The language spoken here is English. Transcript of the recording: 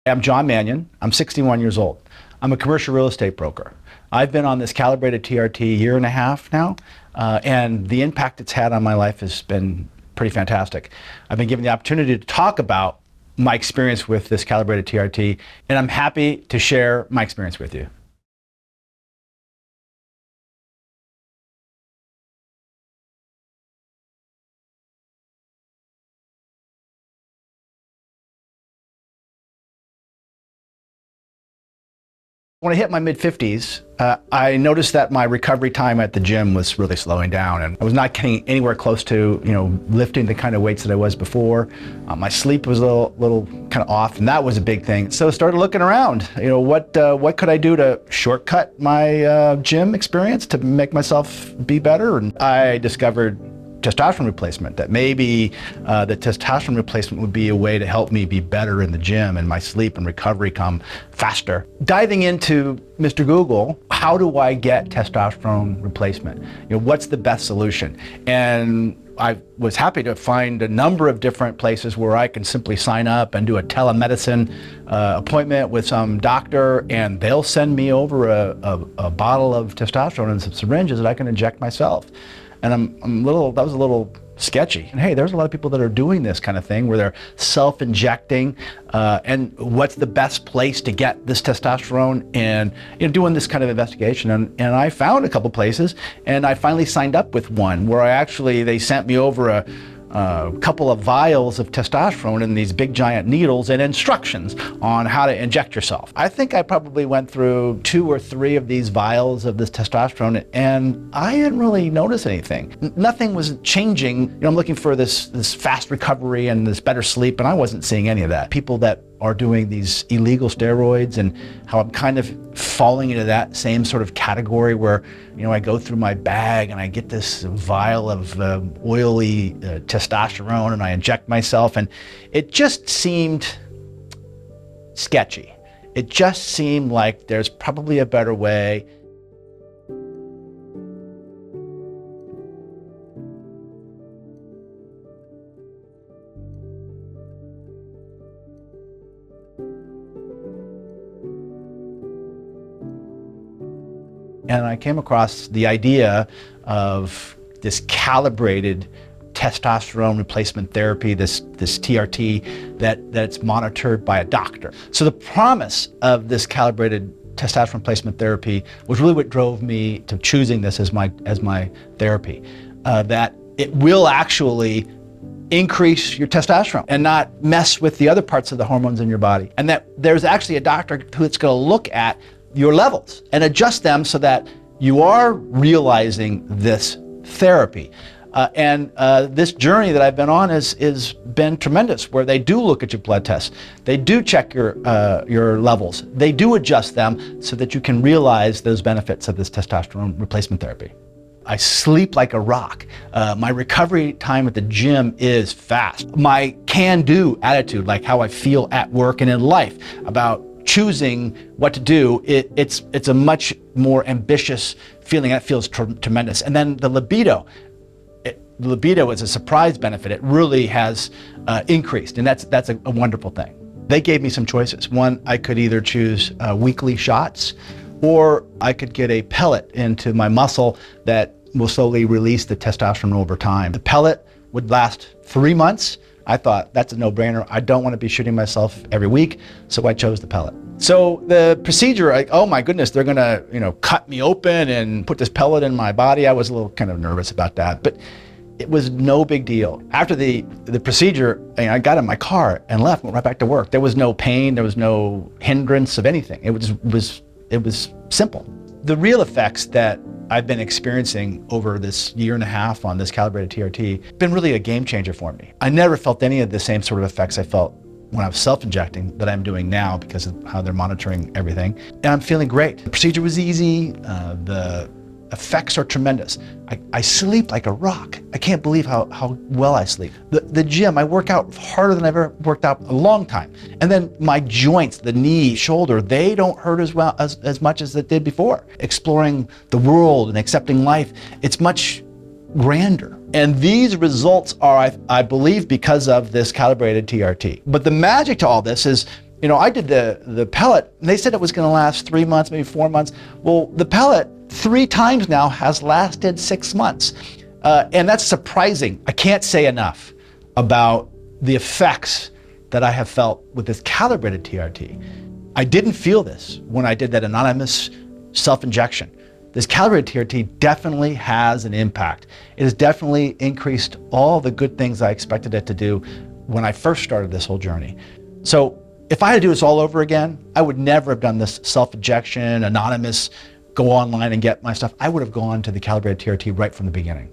I'm John Manion. I'm 61 years old. I'm a commercial real estate broker. I've been on this Calibrated TRT year and a half now, and the impact it's had on my life has been pretty fantastic. I've been given the opportunity to talk about my experience with this Calibrated TRT, and I'm happy to share my experience with you. When I hit my mid-50s, I noticed that my recovery time at the gym was really slowing down, and I was not getting anywhere close to, lifting the kind of weights that I was before. My sleep was a little kind of off, and that was a big thing. So I started looking around. What could I do to shortcut my gym experience to make myself be better? And I discovered testosterone replacement, that maybe the testosterone replacement would be a way to help me be better in the gym and my sleep and recovery come faster. Diving into Mr. Google, how do I get testosterone replacement? What's the best solution? And I was happy to find a number of different places where I can simply sign up and do a telemedicine appointment with some doctor, and they'll send me over a bottle of testosterone and some syringes that I can inject myself. And that was a little sketchy. And hey, there's a lot of people that are doing this kind of thing where they're self-injecting, and what's the best place to get this testosterone, and doing this kind of investigation. And I found a couple places, and I finally signed up with one where they sent me over a couple of vials of testosterone in these big giant needles and instructions on how to inject yourself. I think I probably went through 2 or 3 of these vials of this testosterone, and I didn't really notice anything. Nothing was changing. I'm looking for this fast recovery and this better sleep, and I wasn't seeing any of that. People that are doing these illegal steroids, and how I'm kind of falling into that same sort of category where, I go through my bag and I get this vial of oily testosterone and I inject myself, and it just seemed sketchy. It just seemed like there's probably a better way. And I came across the idea of this calibrated testosterone replacement therapy, this TRT, that's monitored by a doctor. So the promise of this calibrated testosterone replacement therapy was really what drove me to choosing this as my therapy. That it will actually increase your testosterone and not mess with the other parts of the hormones in your body. And that there's actually a doctor who's going to look at your levels and adjust them so that you are realizing this therapy. And this journey that I've been on is been tremendous, where they do look at your blood tests, they do check your levels, they do adjust them so that you can realize those benefits of this testosterone replacement therapy. I sleep like a rock. My recovery time at the gym is fast. My can-do attitude, like how I feel at work and in life about choosing what to do, it's a much more ambitious feeling. That feels tremendous. And then the libido. The libido is a surprise benefit. It really has increased, and that's a wonderful thing. They gave me some choices. One, I could either choose weekly shots, or I could get a pellet into my muscle that will slowly release the testosterone over time. The pellet would last 3 months. I thought, that's a no-brainer. I don't want to be shooting myself every week, so I chose the pellet. So the procedure, oh my goodness, they're gonna, cut me open and put this pellet in my body. I was a little kind of nervous about that, but it was no big deal. After the procedure, I got in my car and left, went right back to work. There was no pain, there was no hindrance of anything. It was simple. The real effects that I've been experiencing over this year and a half on this Calibrated TRT been really a game changer for me. I never felt any of the same sort of effects I felt when I was self-injecting that I'm doing now because of how they're monitoring everything. And I'm feeling great. The procedure was easy. The effects are tremendous. I sleep like a rock. I can't believe how well I sleep. The gym, I work out harder than I've ever worked out in a long time. And then my joints, the knee, shoulder, they don't hurt as well as much as it did before. Exploring the world and accepting life, it's much grander. And these results are, I believe, because of this Calibrated TRT. But the magic to all this is You know, I did the pellet, and they said it was going to last 3 months, maybe 4 months. Well, the pellet 3 times now has lasted 6 months. And that's surprising. I can't say enough about the effects that I have felt with this calibrated TRT. I didn't feel this when I did that anonymous self-injection. This calibrated TRT definitely has an impact. It has definitely increased all the good things I expected it to do when I first started this whole journey. So if I had to do this all over again, I would never have done this self-injection, anonymous, go online and get my stuff. I would have gone to the calibrated TRT right from the beginning.